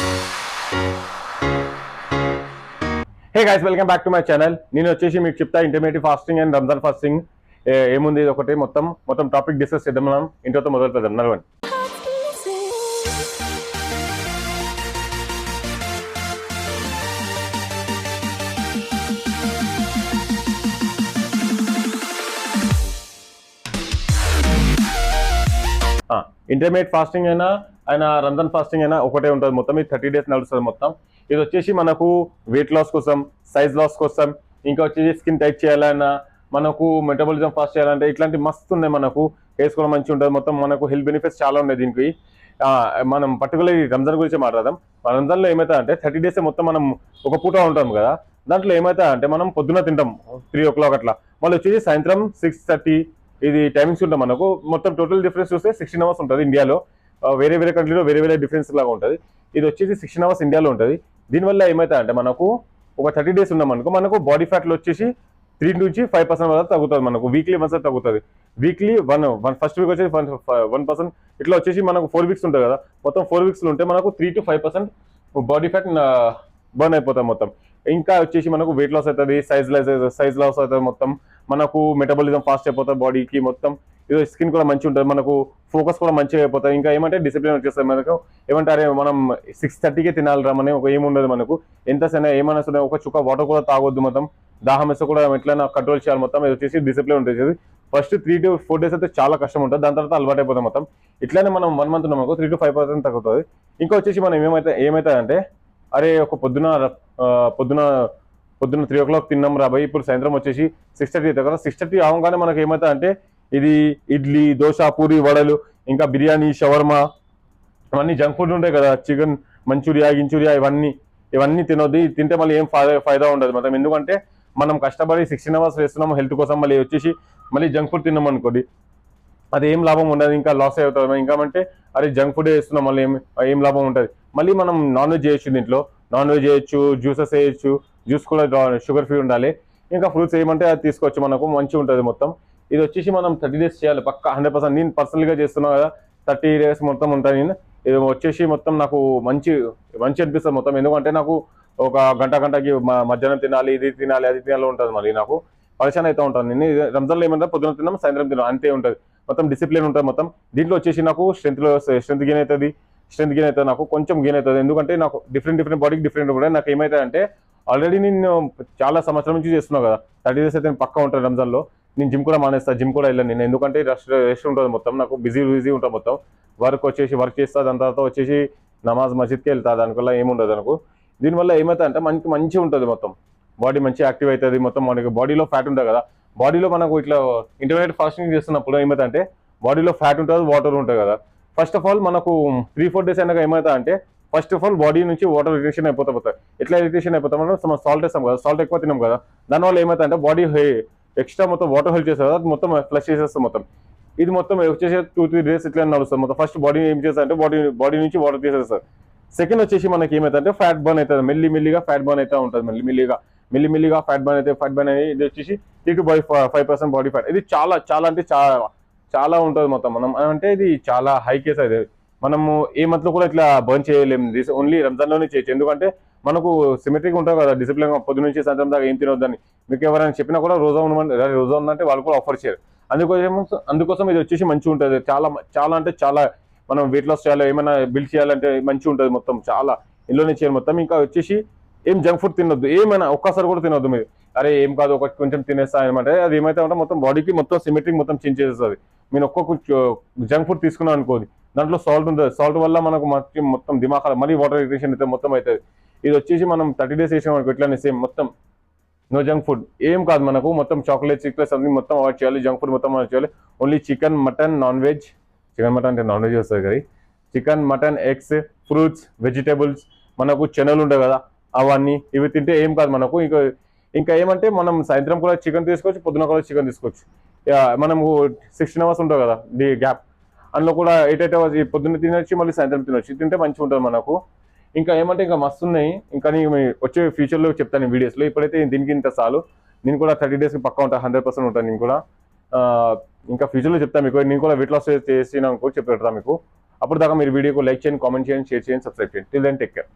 Hey guys, welcome back to my channel. నేను వచ్చేసి మీకు చెప్తా intermediate fasting and Ramzan fasting ఏముంది ఒకటి మొత్తం టాపిక్ డిస్కస్ చేద్దాం. మనం ఇంట్లో మొదలు పెడదాం. నడవండి. ఇంటర్మీడియట్ ఫాస్టింగ్ అయినా రంజాన్ ఫాస్టింగ్ అయినా ఒకటే ఉంటుంది. మొత్తం ఇది 30 days నడుస్తుంది. మొత్తం ఇది వచ్చేసి మనకు వెయిట్ లాస్ కోసం, సైజ్ లాస్ కోసం, ఇంకా వచ్చేసి స్కిన్ టైట్ చేయాలన్నా, మనకు మెటబాలిజం ఫాస్ట్ చేయాలంటే ఇట్లాంటి మస్తు ఉన్నాయి. మనకు వేసుకోవడం మంచిగా ఉంటుంది. మొత్తం మనకు హెల్త్ బెనిఫిట్స్ చాలా ఉన్నాయి దీనికి. మనం పర్టికులర్ రంజాన్ గురించి మాట్లాడదాం. రంజాన్లో ఏమవుతా అంటే 30 days మొత్తం మనం ఒక పూట ఉంటాం కదా. దాంట్లో ఏమవుతా అంటే మనం పొద్దున తింటాం 3 o'clock అట్లా, మళ్ళీ వచ్చేసి సాయంత్రం 6:30 ఇది టైమింగ్స్ ఉంటాం. మనకు మొత్తం టోటల్ డిఫరెన్స్ చూస్తే 16 hours ఉంటుంది ఇండియాలో. వేరే కంట్రీలో వేరే డిఫరెన్స్ లాగా ఉంటుంది. ఇది వచ్చేసి 16 hours ఇండియాలో ఉంటుంది. దీనివల్ల ఏమవుతా అంటే మనకు ఒక 30 days ఉన్నాం అనుకో, మనకు బాడీ ఫ్యాట్లో వచ్చేసి 3 నుంచి 5% వరకు తగ్గుతుంది. మనకు వీక్లీ వన్స్ తగ్గుతుంది. వీక్లీ వన్ ఫస్ట్ వీక్ వచ్చేసి 1%, ఇట్లా వచ్చేసి మనకు 4 weeks ఉంటుంది కదా. మొత్తం 4 weeks ఉంటే మనకు 3 to 5% బాడీ ఫ్యాట్ బర్న్ అయిపోతుంది మొత్తం. ఇంకా వచ్చేసి మనకు వెయిట్ లాస్ అవుతుంది, సైజ్ లాస్ అవుతుంది. మొత్తం మనకు మెటబాలిజం ఫాస్ట్ అయిపోతుంది బాడీకి. మొత్తం ఇది స్కిన్ కూడా మంచిగా ఉంటుంది. మనకు ఫోకస్ కూడా మంచిగా అయిపోతుంది. ఇంకా ఏమంటే డిసిప్లిన్ వచ్చేస్తుంది. మనకు ఏమంటారే మనం 6:30కే తినాలి రమ్మని ఒక ఏముండదు. మనకు ఎంత ఏమైనా సరే ఒక చుక్క వాటర్ కూడా తాగొద్దు. మొత్తం దాహం వేస్తే కూడా ఎట్లైనా కంట్రోల్ చేయాలి. మొత్తం ఇది వచ్చేసి డిసిప్లిన్ ఉంటుంది. ఫస్ట్ 3 to 4 days అయితే చాలా కష్టం ఉంటుంది. దాని తర్వాత అలవాటు అయిపోతుంది. మొత్తం ఇట్లానే మనం 1 month ఉన్నాం 3 to 5% తగ్గుతుంది. ఇంకా వచ్చేసి మనం ఏమైతే అరే ఒక పొద్దున 3 o'clock తిన్నాం రాబోయి, ఇప్పుడు సాయంత్రం వచ్చేసి 6:30 అవుతుంది కదా. 6:30 అవగానే మనకు ఏమవుతా అంటే ఇది ఇడ్లీ, దోశ, పూరి, వడలు, ఇంకా బిర్యానీ, షవర్మా, ఇవన్నీ జంక్ ఫుడ్ ఉంటాయి కదా. చికెన్ మంచూరియా ఇవన్నీ తినొద్దు. తింటే మళ్ళీ ఏం ఫైదా ఉండదు మొత్తం. ఎందుకంటే మనం కష్టపడి 16 hours వేస్తున్నాము హెల్త్ కోసం, మళ్ళీ వచ్చేసి మళ్ళీ జంక్ ఫుడ్ తిన్నాం అనుకోండి, అది ఏం లాభం ఉండదు. ఇంకా లాస్ అవుతుంది. ఇంకా అంటే అరే జంక్ ఫుడ్ వేస్తున్నాం మళ్ళీ ఏం లాభం ఉంటుంది. మళ్ళీ మనం నాన్ వెజ్ చేయొచ్చు. దీంట్లో నాన్ వెజ్ చేయొచ్చు, జ్యూసెస్ వేయచ్చు. జ్యూస్ కూడా షుగర్ ఫ్రీ ఉండాలి. ఇంకా ఫ్రూట్స్ ఏమంటే అది తీసుకోవచ్చు. మనకు మంచిగా ఉంటుంది మొత్తం. ఇది వచ్చేసి మనం 30 days చేయాలి పక్క 100%. నేను పర్సనల్గా చేస్తున్నా కదా, 30 days మొత్తం ఉంటాను నేను. ఇది వచ్చేసి మొత్తం నాకు మంచి అనిపిస్తుంది మొత్తం. ఎందుకంటే నాకు ఒక గంటకి మధ్యాహ్నం తినాలి, ఇది తినాలి, అది తినాలి ఉంటుంది. మళ్ళీ నాకు పరిచయం అయితే ఉంటాను. నేను రంజాన్లో ఏమంటే పొద్దున తిన్నాం, సాయంత్రం తిన్నాం, అంతే ఉంటుంది. మొత్తం డిసిప్లిన్ ఉంటుంది మొత్తం. దీంట్లో వచ్చేసి నాకు స్ట్రెంత్ గెయిన్ అవుతుంది. నాకు కొంచెం గెయిన్ అవుతుంది. ఎందుకంటే నాకు డిఫరెంట్ బాడీకి డిఫరెంట్ ఉంటుంది. నాకు ఏమైతే అంటే ఆల్రెడీ నేను చాలా సంవత్సరం నుంచి చేస్తున్నాను కదా. 30 days అయితే పక్కా ఉంటుంది రంజాన్లో. నేను జిమ్ కూడా మానేస్తాను. జిమ్ కూడా వెళ్ళాను నేను. ఎందుకంటే రెస్ట్ ఉంటుంది మొత్తం. నాకు బిజీ ఉంటుంది మొత్తం. వర్క్ చేస్తా. దాని తర్వాత వచ్చేసి నమాజ్ మస్జిద్కి వెళ్తా. దానివల్ల ఏముండదు నాకు. దీనివల్ల ఏమవుతుంది అంటే మనకి మంచిగా ఉంటుంది మొత్తం. బాడీ మంచిగా యాక్టివ్ అవుతుంది మొత్తం. మనకి బాడీలో ఫ్యాట్ ఉంటుంది కదా. బాడీలో మనకు ఇట్లా ఇంటర్మీడియట్ ఫాస్టింగ్ చేస్తున్నప్పుడు ఏమవుతుంది అంటే బాడీలో ఫ్యాట్ ఉంటుంది, వాటర్ ఉంటుంది కదా. ఫస్ట్ ఆఫ్ ఆల్ మనకు 3-4 days అయినాక ఏమవుతా అంటే ఫస్ట్ ఆఫ్ ఆల్ బాడీ నుంచి వాటర్ రిటేషన్ అయిపోతాయి. ఎట్లా రిటేషన్ అయిపోతాం మనం సాల్ట్ వేస్తాం కదా, సాల్ట్ ఎక్కువ తిన్నాం కదా. దానివల్ల ఏమవుతా అంటే బాడీ ఎక్స్ట్రా మొత్తం వాటర్ హెల్ప్ చేస్తారు కదా, మొత్తం ఫ్లష్ చేసేస్తాం మొత్తం. ఇది మొత్తం వచ్చేసి 2-3 days ఇట్లా నడుస్తుంది మొత్తం. ఫస్ట్ బాడీ ఏం చేస్తా అంటే బాడీ నుంచి వాటర్ తీసేస్తారు. సెకండ్ వచ్చేసి మనకి ఏమవుతుందంటే ఫ్యాట్ బర్న్ అవుతుంది. మెల్లిమెల్లిగా ఫ్యాట్ బర్న్ అవుతూ ఉంటుంది. మెల్లిమెల్లిగా ఫ్యాట్ బర్న్ అనేది ఇది వచ్చేసి 3 to 5% బాడీ ఫ్యాట్. ఇది చాలా అంటే చాలా ఉంటుంది మొత్తం. మనం అంటే ఇది చాలా హై కేస్. అది మనము ఏ మంత్లో కూడా ఇట్లా బర్న్ చేయలేము. ఓన్లీ రంజాన్లోనే చేయొచ్చు. ఎందుకంటే మనకు సిమెట్రిక్ ఉంటుంది కదా, డిసిప్లిన్. పొద్దు నుంచి సాయంత్రం దాకా ఏం తినొద్దని మీకు ఎవరైనా చెప్పినా కూడా రోజా ఉందంటే వాళ్ళు కూడా ఆఫర్ చేయరు. అందుకోసం ఇది వచ్చేసి మంచిగా ఉంటుంది. చాలా అంటే చాలా మనం వెయిట్ లాస్ చేయాలి, ఏమైనా బిల్డ్ చేయాలంటే మంచిగా ఉంటుంది మొత్తం. చాలా ఇంట్లోనే చేయాలి మొత్తం. ఇంకా వచ్చేసి ఏం జంక్ ఫుడ్ తినొద్దు. ఏమైనా ఒక్కసారి కూడా తినొద్దు మీరు. అరే ఏం కాదు ఒక కొంచెం తినేస్తా ఏమంటే అది ఏమైతే ఉంటే మొత్తం బాడీకి మొత్తం సిమెట్రిక్ మొత్తం చేంజ్ చేసేస్తుంది. మీరు ఒక్కొక్క జంక్ ఫుడ్ తీసుకున్నాం అనుకోండి, దాంట్లో సాల్ట్ ఉంటుంది. సాల్ట్ వల్ల మనకు మొత్తం దిమాఖాలు మళ్ళీ వాటర్ రిటేషన్ అయితే మొత్తం అవుతుంది. ఇది వచ్చేసి మనం 30 days చేసాం అనుకో ఇట్లానే సేమ్ మొత్తం నో జంక్ ఫుడ్. ఏం కాదు మనకు మొత్తం చాక్లెట్స్ అన్ని మొత్తం అవాయిడ్ చేయాలి. జంక్ ఫుడ్ మొత్తం అవాయిడ్ చేయాలి. Only chicken, mutton, non veg. Chicken mutton అంటే నాన్ వెజ్ వస్తుంది కదా. Chicken, mutton, eggs, fruits, vegetables, మనకు శనగలు ఉంటాయి కదా, అవన్నీ ఇవి తింటే ఏం కాదు మనకు. ఇంకా ఏమంటే మనం సాయంత్రం కూడా చికెన్ తీసుకోవచ్చు, పొద్దున కూడా చికెన్ తీసుకోవచ్చు. మనము 16 hours ఉంటుంది కదా గ్యాప్, అందులో కూడా 8 hours పొద్దున్న తినొచ్చు, మళ్ళీ సాయంత్రం తినొచ్చు. తింటే మంచిగా ఉంటుంది మనకు. ఇంకా ఏమంటే ఇంకా మస్తు ఉన్నాయి. ఇంకా నేను వచ్చే ఫ్యూచర్లో చెప్తాను వీడియోస్లో. ఇప్పుడైతే దీనికి ఇంత చాలు. నేను కూడా 30 days పక్కా ఉంటాను, 100% ఉంటాను నేను కూడా. ఇంకా ఫ్యూచర్లో చెప్తాను మీకు. నేను కూడా వెయిట్ లాస్ చేసినా చెప్పి పెడతా మీకు. అప్పుడు దాకా మీరు వీడియోకు లైక్ చేయండి, కామెంట్ చేయండి, షేర్ చేయండి, సబ్స్క్రైబ్ చేయండి. Till then take care.